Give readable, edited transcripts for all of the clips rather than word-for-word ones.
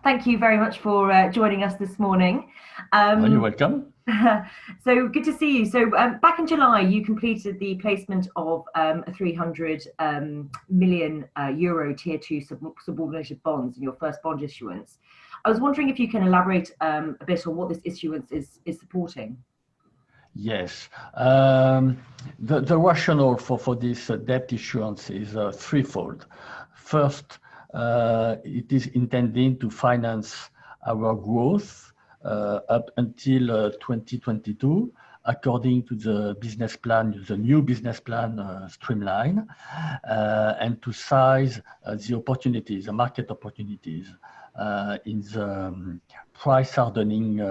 Thank you very much for joining us this morning. You're welcome. So good to see you. So back in July, you completed the placement of a 300 million euro Tier 2 subordinated bonds in your first bond issuance. I was wondering if you can elaborate a bit on what this issuance is supporting. Yes. The rationale for this debt issuance is threefold. First, it is intended to finance our growth up until 2022, according to the business plan, the new business plan streamline, and to size the opportunities, the market opportunities in the price hardening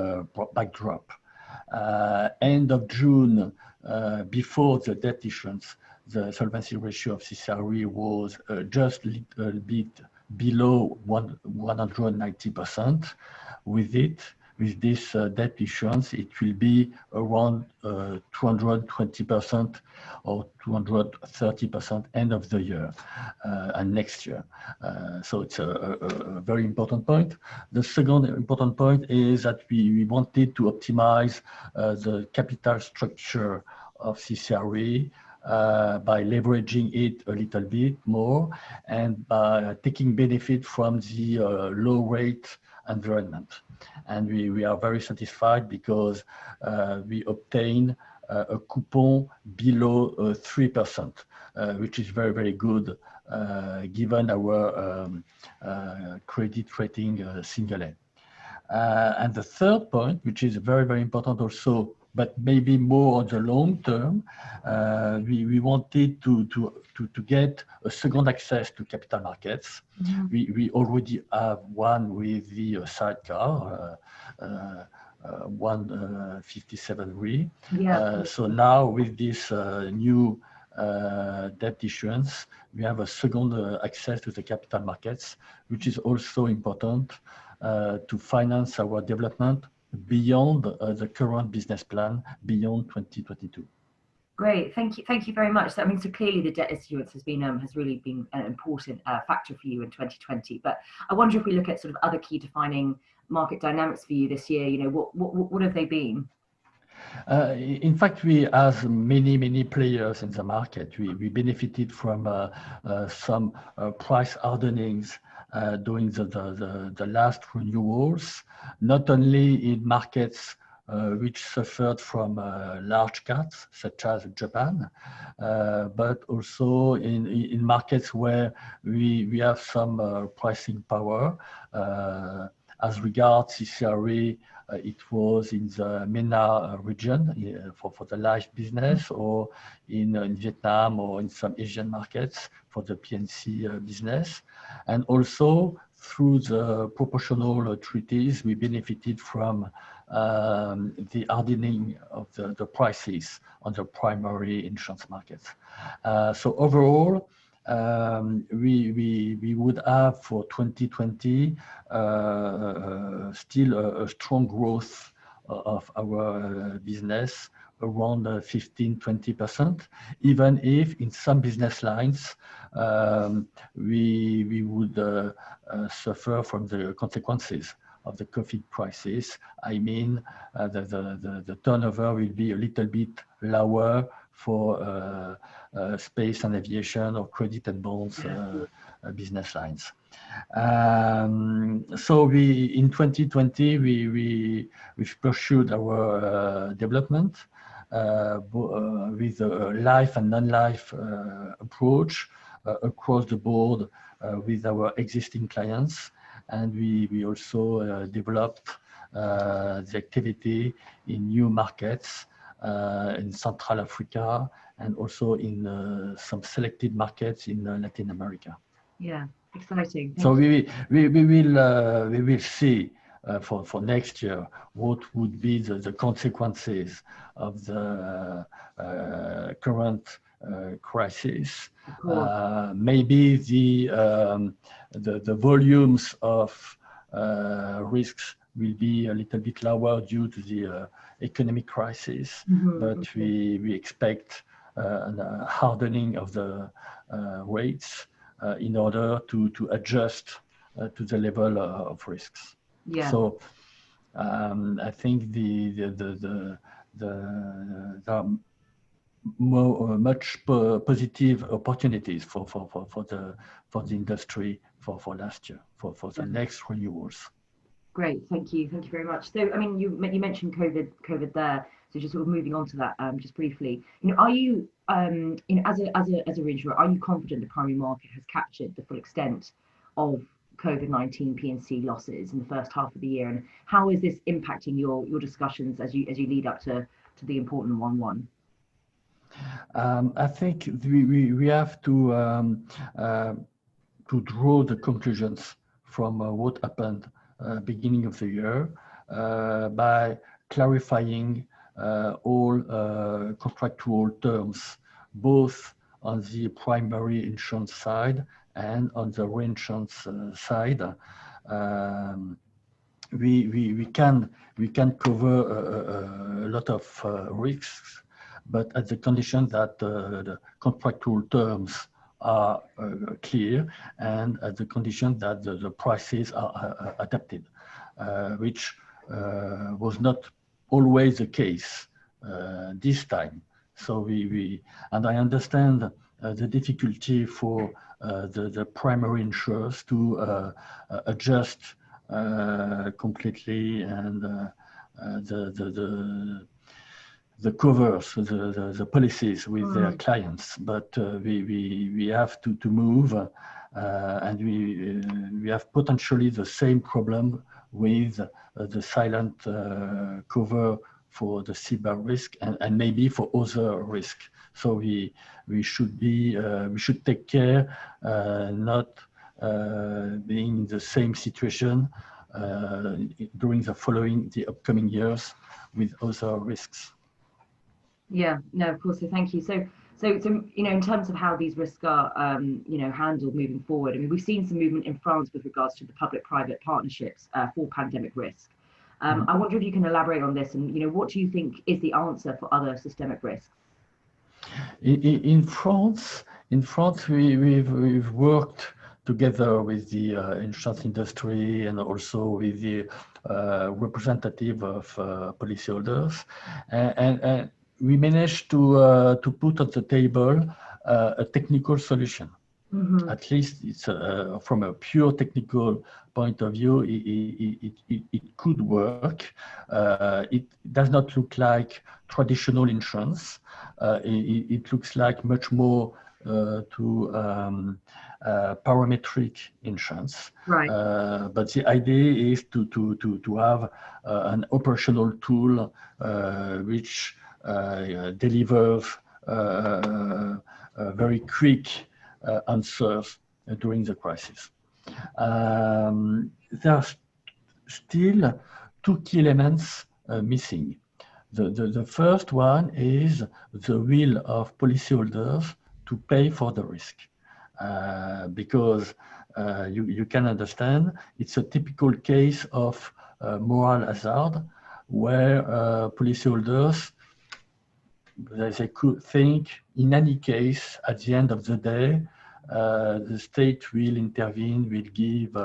backdrop. End of June, before the debt issuance, the solvency ratio of CCR Re was just a little bit below 190%. With this debt issuance, it will be around 220% or 230% end of the year and next year. So it's a very important point. The second important point is that we wanted to optimize the capital structure of CCR Re by leveraging it a little bit more and by taking benefit from the low rate environment. And we are very satisfied because we obtain a coupon below 3%, which is very, very good given our credit rating single A. And the third point, which is very, very important also, but maybe more on the long term, we wanted to get a second access to capital markets. Mm-hmm. We already have one with the sidecar, 157 Re. Yeah. So now with this new debt issuance, we have a second access to the capital markets, which is also important to finance our development beyond the current business plan, beyond 2022. Great, thank you very much. I mean, so clearly the debt issuance has really been an important factor for you in 2020. But I wonder if we look at sort of other key defining market dynamics for you this year. You know, what have they been? In fact, we, as many players in the market, we benefited from some price hardenings during the last renewals, not only in markets which suffered from large cuts, such as Japan, but also in markets where we have some pricing power. As regards CCR Re, it was in the MENA region for the life business, or in Vietnam, or in some Asian markets for the P&C business. And also through the proportional treaties, we benefited from the hardening of the prices on the primary insurance markets. So overall, we would have for 2020 still a strong growth of our business, around 15-20%, even if in some business lines we would suffer from the consequences of the COVID crisis. I mean, the turnover will be a little bit lower for space and aviation or credit and bonds business lines. So in 2020 we've pursued our development with a life and non-life approach across the board with our existing clients, and we also developed the activity in new markets in Central Africa and also in some selected markets in Latin America. Yeah, exciting. So we will see for next year what would be the consequences of the current crisis. Maybe the volumes of risks will be a little bit lower due to the economic crisis, but we expect a hardening of the rates in order to adjust to the level of risks. Yeah. So I think there are much positive opportunities for the industry for last year for the next renewals. Great, thank you very much. So, I mean, you mentioned COVID there. So, just sort of moving on to that, just briefly, are you, as a reinsurer, are you confident the primary market has captured the full extent of COVID-19 P&C losses in the first half of the year, and how is this impacting your discussions as you lead up to the important 1/1? I think we have to draw the conclusions from what happened beginning of the year by clarifying all contractual terms, both on the primary insurance side and on the reinsurance side. We can cover a lot of risks, but at the condition that the contractual terms are clear and at the condition that the prices are adapted, which was not always the case this time. So and I understand the difficulty for the primary insurers to adjust completely and the covers, the policies with their clients, but we have to move, and we have potentially the same problem with the silent cover for the cyber risk and maybe for other risk. So we should take care not being in the same situation during the upcoming years with other risks. Yeah, no, of course. So thank you. So in terms of how these risks are handled moving forward, I mean, we've seen some movement in France with regards to the public-private partnerships for pandemic risk. I wonder if you can elaborate on this, and what do you think is the answer for other systemic risks? In France, we've worked together with the insurance industry and also with the representative of policyholders, and we managed to put on the table a technical solution. At least it's from a pure technical point of view, it could work. It does not look like traditional insurance. It looks like much more to parametric insurance. Right. But the idea is to have an operational tool which delivers very quick answers during the crisis. There are still two key elements missing. The first one is the will of policyholders to pay for the risk, because you can understand it's a typical case of moral hazard where policyholders, they could think in any case at the end of the day the state will intervene, will give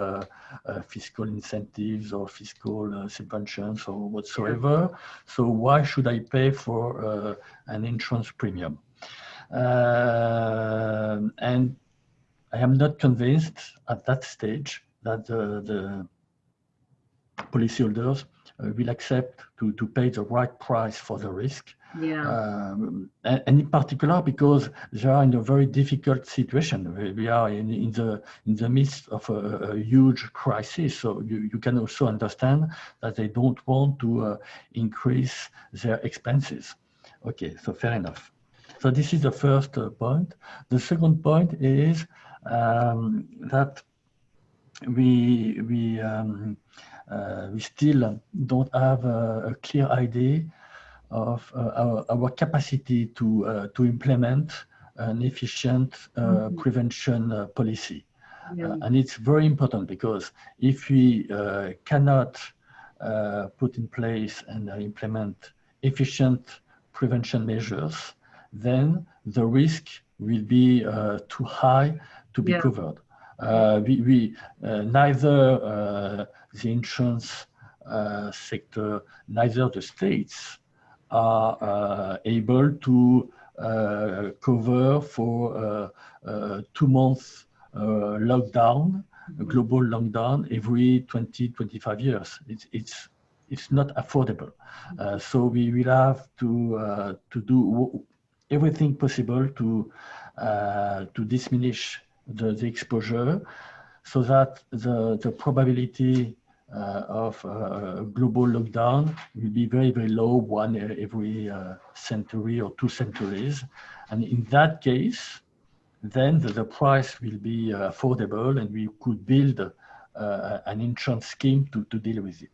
fiscal incentives or fiscal subventions or whatsoever. So why should I pay for an insurance premium? And I am not convinced at that stage that the policyholders will accept to pay the right price for the risk. Yeah. And in particular because they are in a very difficult situation. We are in the midst of a huge crisis. So you can also understand that they don't want to increase their expenses. Okay, so fair enough. So this is the first point. The second point is that we still don't have a clear idea of our capacity to implement an efficient prevention policy. Yeah. And it's very important because if we cannot put in place and implement efficient prevention measures, then the risk will be too high to be covered. Neither the insurance sector, neither the states are able to cover for 2 months lockdown, a global lockdown every 20-25 years. It's not affordable. So we will have to do everything possible to diminish the exposure, so that the probability of global lockdown will be very, very low, one every century or 2 centuries. And in that case, then the price will be affordable, and we could build an insurance scheme to deal with it.